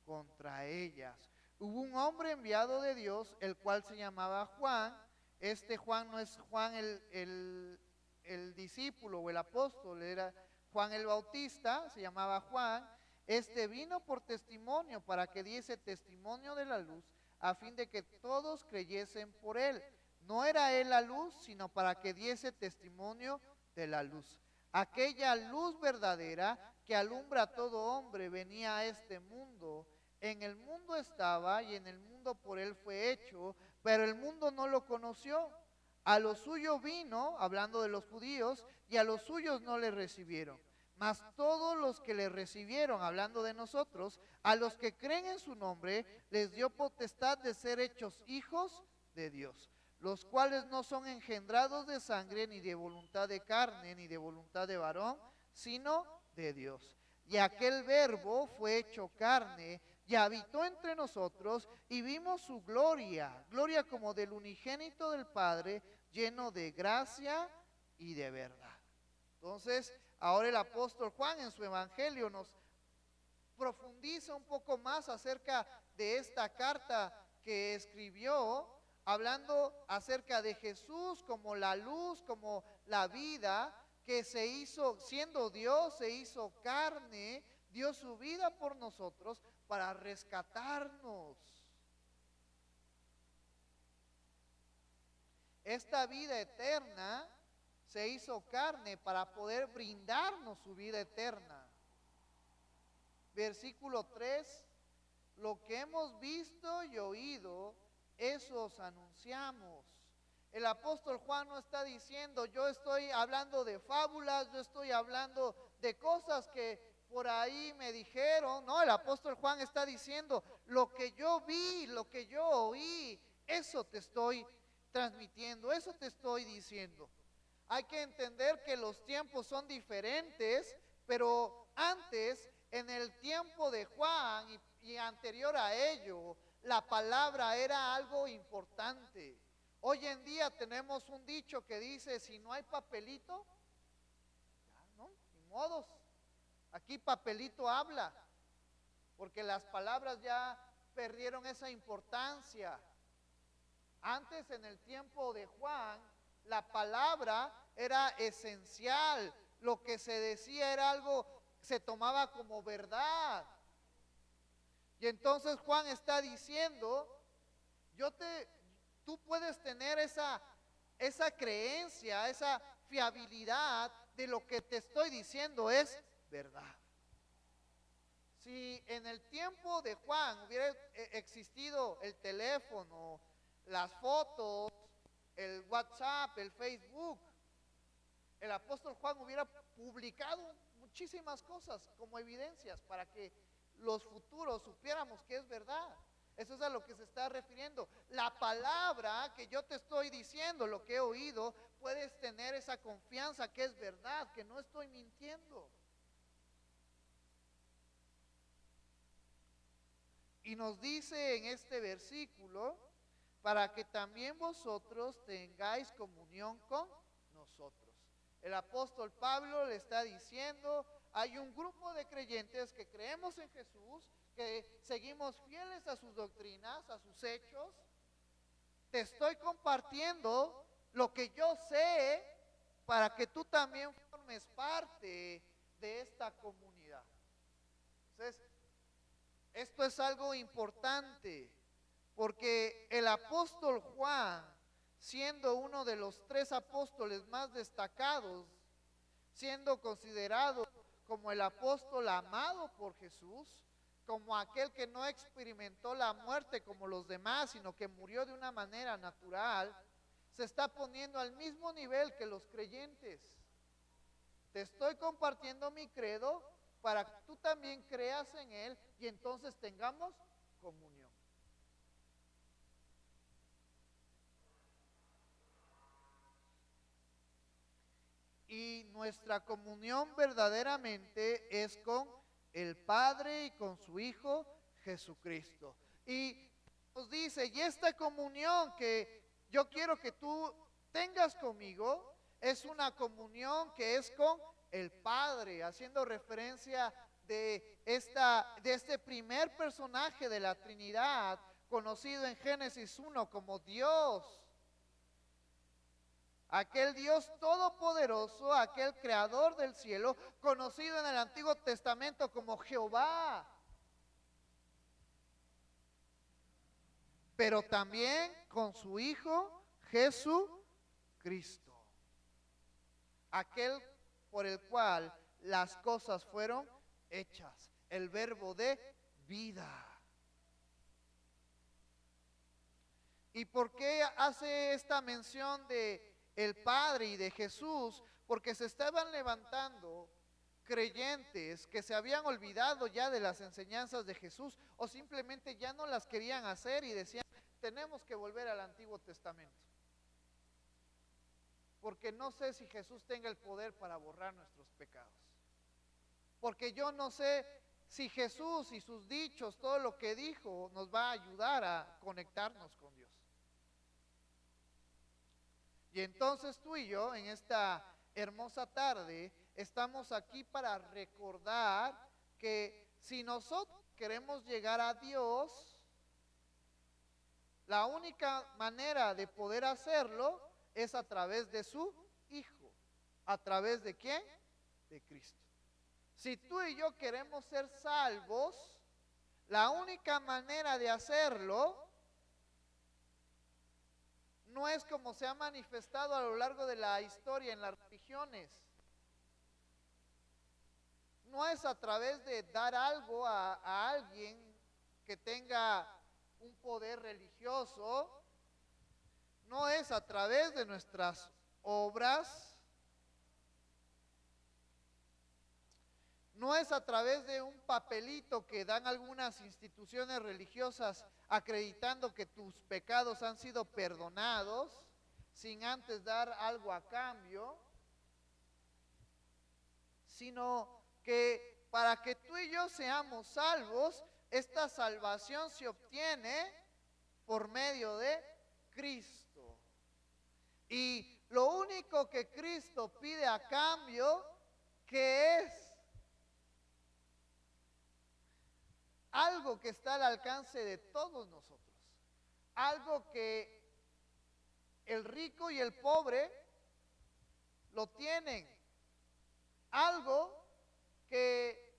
contra ellas. Hubo un hombre enviado de Dios, el cual se llamaba Juan. Este Juan no es Juan el discípulo o el apóstol, era Juan el Bautista, se llamaba Juan. Este vino por testimonio para que diese testimonio de la luz, a fin de que todos creyesen por él. No era él la luz, sino para que diese testimonio de la luz. Aquella luz verdadera que alumbra a todo hombre venía a este mundo. En el mundo estaba y en el mundo por él fue hecho, pero el mundo no lo conoció. A lo suyo vino, hablando de los judíos, y a los suyos no le recibieron. Mas todos los que le recibieron, hablando de nosotros, a los que creen en su nombre, les dio potestad de ser hechos hijos de Dios, los cuales no son engendrados de sangre, ni de voluntad de carne, ni de voluntad de varón, sino de Dios. Y aquel verbo fue hecho carne y habitó entre nosotros, y vimos su gloria, gloria como del unigénito del Padre, lleno de gracia y de verdad. Entonces, ahora el apóstol Juan en su evangelio nos profundiza un poco más acerca de esta carta que escribió, hablando acerca de Jesús como la luz, como la vida, que se hizo, siendo Dios, se hizo carne, dio su vida por nosotros para rescatarnos. Esta vida eterna se hizo carne para poder brindarnos su vida eterna. Versículo 3, lo que hemos visto y oído, eso os anunciamos. El apóstol Juan no está diciendo, yo estoy hablando de fábulas, yo estoy hablando de cosas que por ahí me dijeron. No, el apóstol Juan está diciendo, lo que yo vi, lo que yo oí, eso te estoy transmitiendo, eso te estoy diciendo. Hay que entender que los tiempos son diferentes, pero antes, en el tiempo de Juan y anterior a ello, la palabra era algo importante. Hoy en día tenemos un dicho que dice, si no hay papelito, ya no, ni modos. Aquí papelito habla, porque las palabras ya perdieron esa importancia. Antes, en el tiempo de Juan, la palabra era esencial. Lo que se decía era algo, se tomaba como verdad. Y entonces Juan está diciendo, tú puedes tener esa creencia, esa fiabilidad de lo que te estoy diciendo es verdad. Si en el tiempo de Juan hubiera existido el teléfono, las fotos, el WhatsApp, el Facebook, el apóstol Juan hubiera publicado muchísimas cosas como evidencias para que los futuros supiéramos que es verdad. Eso es a lo que se está refiriendo. La palabra que yo te estoy diciendo, lo que he oído, puedes tener esa confianza que es verdad, que no estoy mintiendo. Y nos dice en este versículo, para que también vosotros tengáis comunión con nosotros. El apóstol Pablo le está diciendo, hay un grupo de creyentes que creemos en Jesús, que seguimos fieles a sus doctrinas, a sus hechos. Te estoy compartiendo lo que yo sé para que tú también formes parte de esta comunidad. Entonces, esto es algo importante, porque el apóstol Juan, siendo uno de los 3 apóstoles más destacados, siendo considerado como el apóstol amado por Jesús, como aquel que no experimentó la muerte como los demás, sino que murió de una manera natural, se está poniendo al mismo nivel que los creyentes. Te estoy compartiendo mi credo para que tú también creas en él y entonces tengamos comunión. Y nuestra comunión verdaderamente es con el Padre y con su Hijo Jesucristo. Y nos dice, y esta comunión que yo quiero que tú tengas conmigo, es una comunión que es con el Padre, haciendo referencia de este primer personaje de la Trinidad, conocido en Génesis 1 como Dios. Aquel Dios todopoderoso, aquel creador del cielo, conocido en el Antiguo Testamento como Jehová. Pero también con su Hijo Jesucristo. Aquel por el cual las cosas fueron hechas. El verbo de vida. ¿Y por qué hace esta mención de el Padre y de Jesús? Porque se estaban levantando creyentes que se habían olvidado ya de las enseñanzas de Jesús o simplemente ya no las querían hacer y decían, tenemos que volver al Antiguo Testamento. Porque no sé si Jesús tenga el poder para borrar nuestros pecados. Porque yo no sé si Jesús y sus dichos, todo lo que dijo, nos va a ayudar a conectarnos con Dios. Y entonces tú y yo, en esta hermosa tarde, estamos aquí para recordar que si nosotros queremos llegar a Dios, la única manera de poder hacerlo es a través de su Hijo. ¿A través de quién? De Cristo. Si tú y yo queremos ser salvos, la única manera de hacerlo no es como se ha manifestado a lo largo de la historia en las religiones. No es a través de dar algo a alguien que tenga un poder religioso. No es a través de nuestras obras. No es a través de un papelito que dan algunas instituciones religiosas acreditando que tus pecados han sido perdonados sin antes dar algo a cambio, sino que para que tú y yo seamos salvos, esta salvación se obtiene por medio de Cristo. Y lo único que Cristo pide a cambio, que es algo que está al alcance de todos nosotros, algo que el rico y el pobre lo tienen, algo que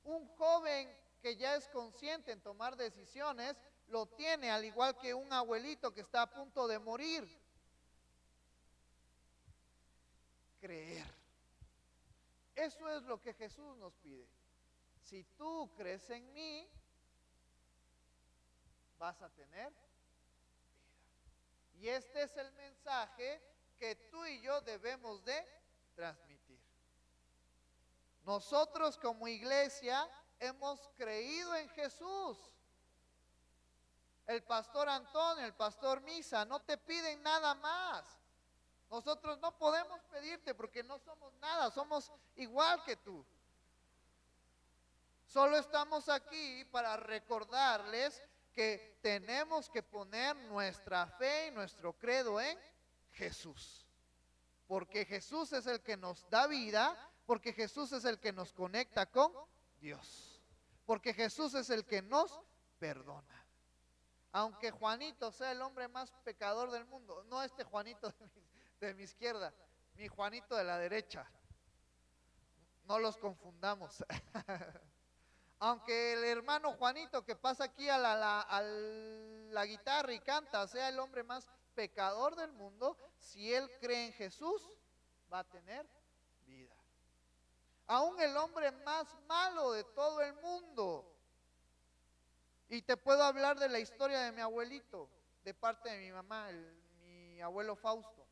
un joven que ya es consciente en tomar decisiones lo tiene, al igual que un abuelito que está a punto de morir. Creer. Eso es lo que Jesús nos pide. Si tú crees en mí, vas a tener vida. Y este es el mensaje que tú y yo debemos de transmitir. Nosotros como iglesia hemos creído en Jesús. El pastor Antonio, el pastor Misa, no te piden nada más. Nosotros no podemos pedirte porque no somos nada, somos igual que tú. Solo estamos aquí para recordarles que tenemos que poner nuestra fe y nuestro credo en Jesús. Porque Jesús es el que nos da vida, porque Jesús es el que nos conecta con Dios. Porque Jesús es el que nos perdona. Aunque Juanito sea el hombre más pecador del mundo, no este Juanito de mi izquierda, mi Juanito de la derecha. No los confundamos. Aunque el hermano Juanito que pasa aquí a la guitarra y canta sea el hombre más pecador del mundo, si él cree en Jesús, va a tener vida. Aún el hombre más malo de todo el mundo. Y te puedo hablar de la historia de mi abuelito, de parte de mi mamá, mi abuelo Fausto.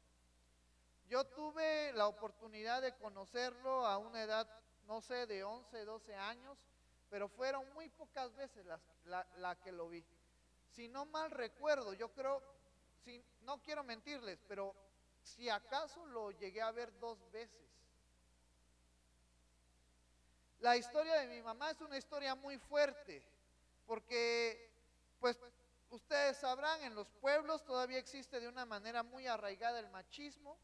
Yo tuve la oportunidad de conocerlo a una edad, no sé, de 11, 12 años, pero fueron muy pocas veces la que lo vi. Si no mal recuerdo, yo creo, no quiero mentirles, pero si acaso lo llegué a ver 2 veces. La historia de mi mamá es una historia muy fuerte, porque pues ustedes sabrán, en los pueblos todavía existe de una manera muy arraigada el machismo.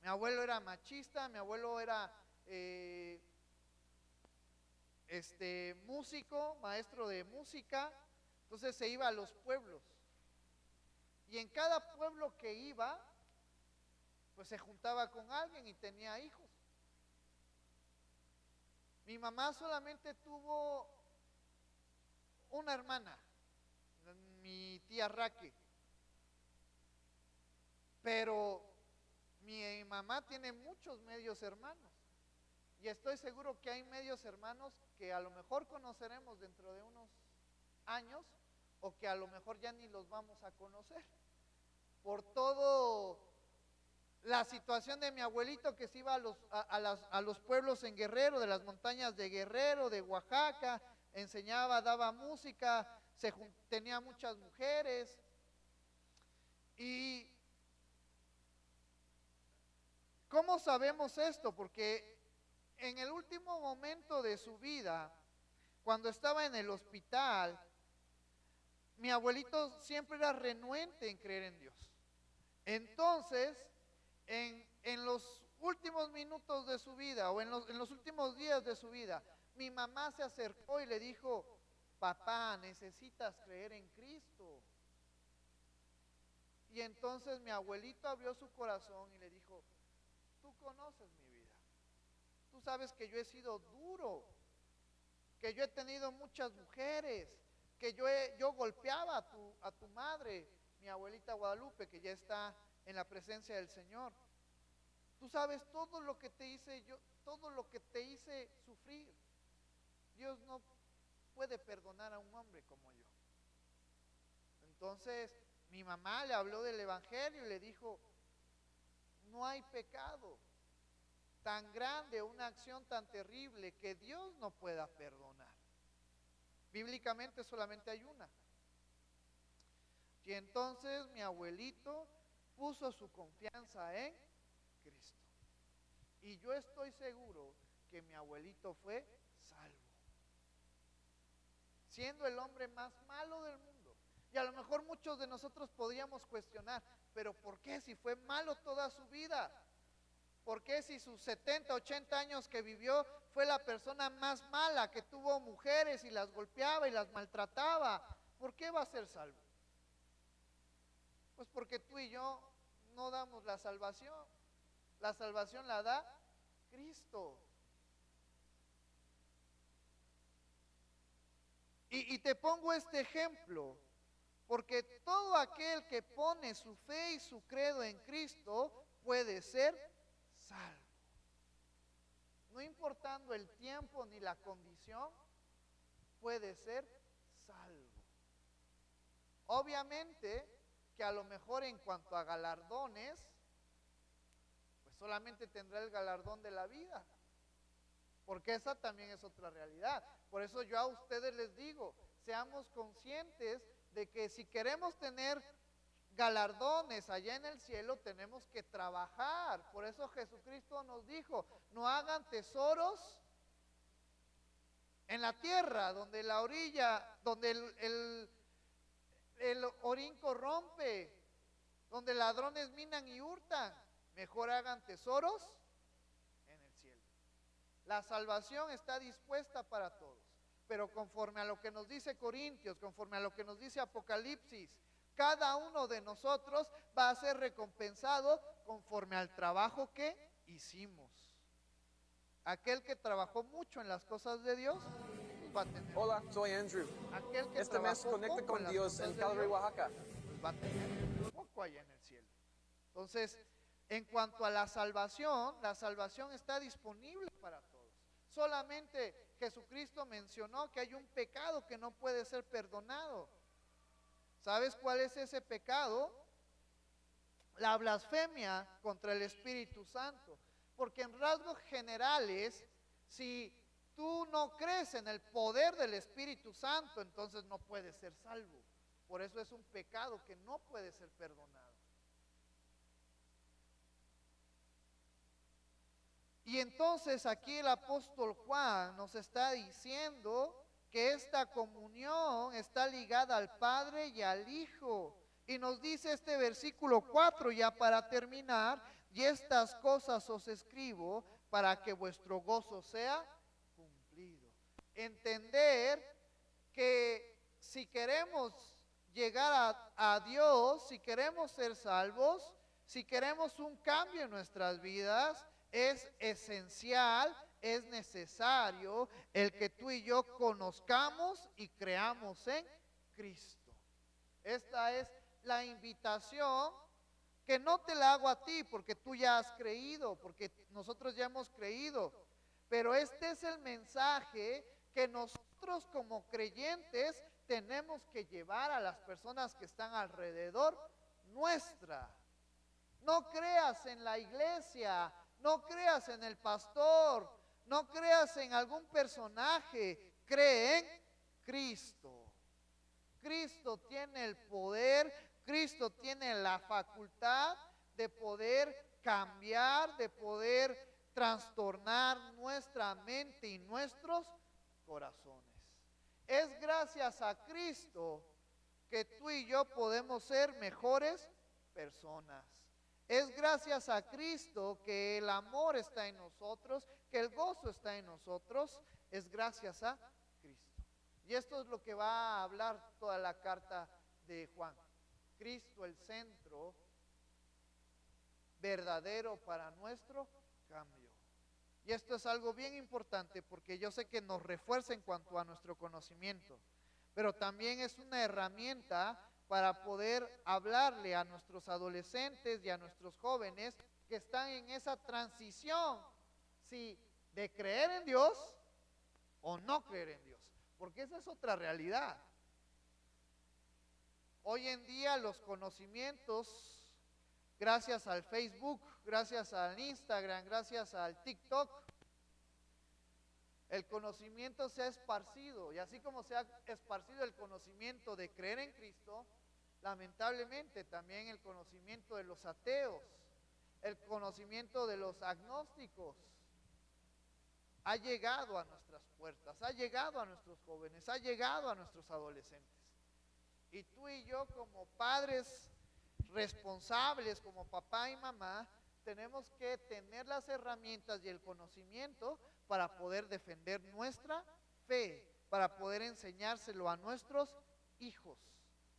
Mi abuelo era machista, mi abuelo era músico, maestro de música, entonces se iba a los pueblos. Y en cada pueblo que iba, pues se juntaba con alguien y tenía hijos. Mi mamá solamente tuvo una hermana, mi tía Raque, pero mi mamá tiene muchos medios hermanos. Y estoy seguro que hay medios hermanos que a lo mejor conoceremos dentro de unos años o que a lo mejor ya ni los vamos a conocer. Por todo la situación de mi abuelito que se iba a los pueblos en Guerrero, de las montañas de Guerrero, de Oaxaca, enseñaba, daba música, tenía muchas mujeres. ¿Y cómo sabemos esto? Porque en el último momento de su vida, cuando estaba en el hospital, mi abuelito siempre era renuente en creer en Dios. Entonces, en los últimos minutos de su vida o en los últimos días de su vida, mi mamá se acercó y le dijo: papá, necesitas creer en Cristo. Y entonces mi abuelito abrió su corazón y le dijo: tú conoces mi vida, tú sabes que yo he sido duro, que yo he tenido muchas mujeres, que yo golpeaba a tu madre, mi abuelita Guadalupe, que ya está en la presencia del Señor. Tú sabes todo lo que te hice yo, todo lo que te hice sufrir. Dios no puede perdonar a un hombre como yo. Entonces mi mamá le habló del evangelio y le dijo: no hay pecado tan grande, una acción tan terrible que Dios no pueda perdonar. Bíblicamente solamente hay una. Y entonces mi abuelito puso su confianza en Cristo. Y yo estoy seguro que mi abuelito fue salvo, siendo el hombre más malo del mundo. Y a lo mejor muchos de nosotros podríamos cuestionar: pero ¿por qué si fue malo toda su vida? ¿Por qué si sus 70, 80 años que vivió fue la persona más mala, que tuvo mujeres y las golpeaba y las maltrataba? ¿Por qué va a ser salvo? Pues porque tú y yo no damos la salvación. La salvación la da Cristo. Y te pongo este ejemplo, porque todo aquel que pone su fe y su credo en Cristo puede ser salvo. No importando el tiempo ni la condición, puede ser salvo. Obviamente que a lo mejor en cuanto a galardones, pues solamente tendrá el galardón de la vida, porque esa también es otra realidad. Por eso yo a ustedes les digo: seamos conscientes de que si queremos tener galardones allá en el cielo, tenemos que trabajar. Por eso Jesucristo nos dijo: no hagan tesoros en la tierra, donde la orilla, donde el orín corrompe, donde ladrones minan y hurtan. Mejor hagan tesoros en el cielo. La salvación está dispuesta para todos, pero conforme a lo que nos dice Corintios, conforme a lo que nos dice Apocalipsis, cada uno de nosotros va a ser recompensado conforme al trabajo que hicimos. Aquel que trabajó mucho en las cosas de Dios va a tener. Hola, soy Andrew. Aquel que Este mes conecta con Dios en Calvary, Oaxaca. Pues va a tener poco allá en el cielo. Entonces, en cuanto a la salvación está disponible para todos. Solamente Jesucristo mencionó que hay un pecado que no puede ser perdonado. ¿Sabes cuál es ese pecado? La blasfemia contra el Espíritu Santo. Porque en rasgos generales, si tú no crees en el poder del Espíritu Santo, entonces no puedes ser salvo. Por eso es un pecado que no puede ser perdonado. Y entonces aquí el apóstol Juan nos está diciendo que esta comunión está ligada al Padre y al Hijo. Y nos dice este versículo 4 ya para terminar: y estas cosas os escribo para que vuestro gozo sea cumplido. Entender que si queremos llegar a Dios, si queremos ser salvos, si queremos un cambio en nuestras vidas, es esencial, es necesario el que tú y yo conozcamos y creamos en Cristo. Esta es la invitación que no te la hago a ti porque tú ya has creído, porque nosotros ya hemos creído, pero este es el mensaje que nosotros como creyentes tenemos que llevar a las personas que están alrededor nuestra. No creas en la iglesia, no creas en el pastor, no creas en algún personaje, cree en Cristo. Cristo tiene el poder, Cristo tiene la facultad de poder cambiar, de poder trastornar nuestra mente y nuestros corazones. Es gracias a Cristo que tú y yo podemos ser mejores personas. Es gracias a Cristo que el amor está en nosotros, que el gozo está en nosotros. Es gracias a Cristo. Y esto es lo que va a hablar toda la carta de Juan. Cristo, el centro verdadero para nuestro cambio. Y esto es algo bien importante porque yo sé que nos refuerza en cuanto a nuestro conocimiento, pero también es una herramienta para poder hablarle a nuestros adolescentes y a nuestros jóvenes que están en esa transición, si de creer en Dios o no creer en Dios, porque esa es otra realidad. Hoy en día los conocimientos, gracias al Facebook, gracias al Instagram, gracias al TikTok, el conocimiento se ha esparcido, y así como se ha esparcido el conocimiento de creer en Cristo, lamentablemente también el conocimiento de los ateos, el conocimiento de los agnósticos ha llegado a nuestras puertas, ha llegado a nuestros jóvenes, ha llegado a nuestros adolescentes. Y tú y yo como padres responsables, como papá y mamá, tenemos que tener las herramientas y el conocimiento para poder defender nuestra fe, para poder enseñárselo a nuestros hijos.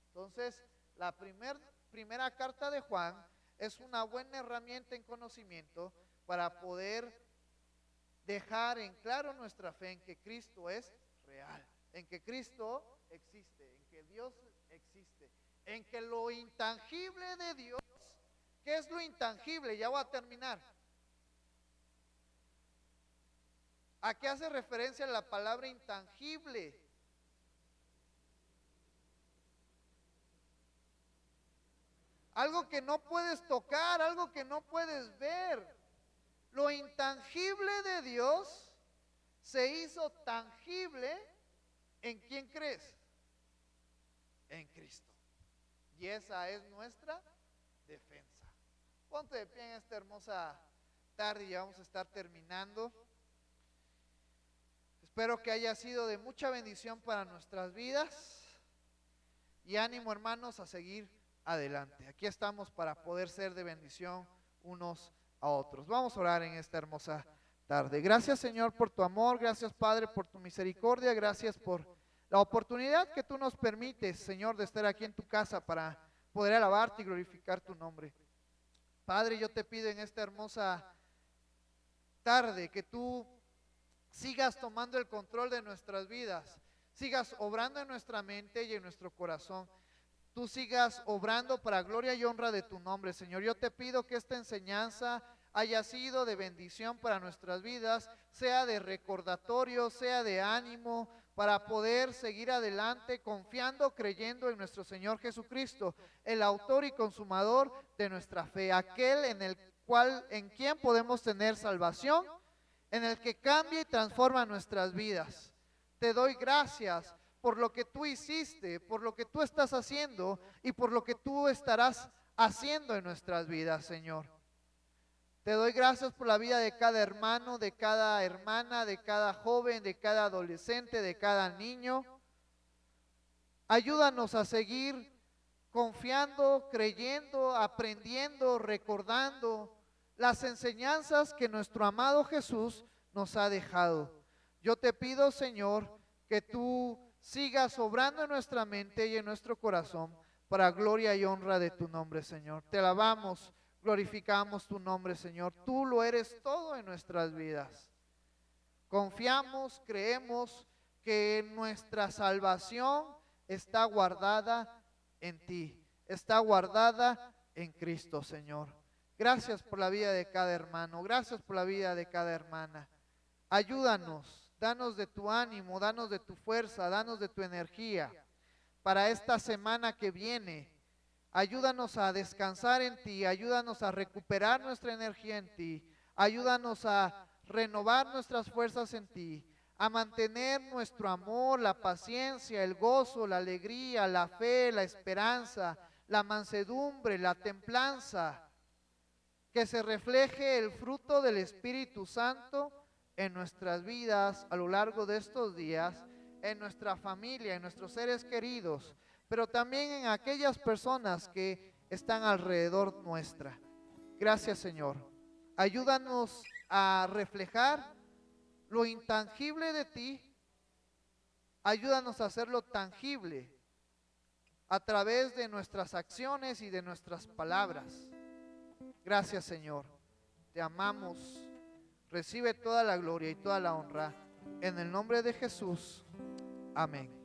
Entonces, la primera carta de Juan es una buena herramienta en conocimiento para poder dejar en claro nuestra fe en que Cristo es real, en que Cristo existe, en que Dios existe, en que lo intangible de Dios, ¿qué es lo intangible? Ya voy a terminar. ¿A qué hace referencia la palabra intangible? Algo que no puedes tocar, algo que no puedes ver. Lo intangible de Dios se hizo tangible. ¿En quién crees? En Cristo. Y esa es nuestra defensa. Ponte de pie en esta hermosa tarde y ya vamos a estar terminando. Espero que haya sido de mucha bendición para nuestras vidas. Y ánimo, hermanos, a seguir adelante. Aquí estamos para poder ser de bendición unos a otros. Vamos a orar en esta hermosa tarde. Gracias, Señor, por tu amor. Gracias, Padre, por tu misericordia. Gracias por la oportunidad que tú nos permites, Señor, de estar aquí en tu casa para poder alabarte y glorificar tu nombre. Padre, yo te pido en esta hermosa tarde que tú sigas tomando el control de nuestras vidas, sigas obrando en nuestra mente y en nuestro corazón. Tú sigas obrando para gloria y honra de tu nombre, Señor. Yo te pido que esta enseñanza haya sido de bendición para nuestras vidas, sea de recordatorio, sea de ánimo, para poder seguir adelante confiando, creyendo en nuestro Señor Jesucristo, el autor y consumador de nuestra fe, aquel en quien podemos tener salvación, en el que cambia y transforma nuestras vidas. Te doy gracias por lo que tú hiciste, por lo que tú estás haciendo y por lo que tú estarás haciendo en nuestras vidas, Señor. Te doy gracias por la vida de cada hermano, de cada hermana, de cada joven, de cada adolescente, de cada niño. Ayúdanos a seguir confiando, creyendo, aprendiendo, recordando las enseñanzas que nuestro amado Jesús nos ha dejado. Yo te pido, Señor, que tú sigas obrando en nuestra mente y en nuestro corazón para gloria y honra de tu nombre, Señor. Te alabamos, glorificamos tu nombre, Señor. Tú lo eres todo en nuestras vidas. Confiamos, creemos que nuestra salvación está guardada en ti, está guardada en Cristo, Señor. Gracias por la vida de cada hermano, gracias por la vida de cada hermana. Ayúdanos, danos de tu ánimo, danos de tu fuerza, danos de tu energía para esta semana que viene. Ayúdanos a descansar en ti, ayúdanos a recuperar nuestra energía en ti, ayúdanos a renovar nuestras fuerzas en ti, a mantener nuestro amor, la paciencia, el gozo, la alegría, la fe, la esperanza, la mansedumbre, la templanza, que se refleje el fruto del Espíritu Santo en nuestras vidas a lo largo de estos días, en nuestra familia, en nuestros seres queridos, pero también en aquellas personas que están alrededor nuestra. Gracias, Señor. Ayúdanos a reflejar lo intangible de ti. Ayúdanos a hacerlo tangible a través de nuestras acciones y de nuestras palabras. Gracias, Señor. Te amamos. Recibe toda la gloria y toda la honra. En el nombre de Jesús. Amén.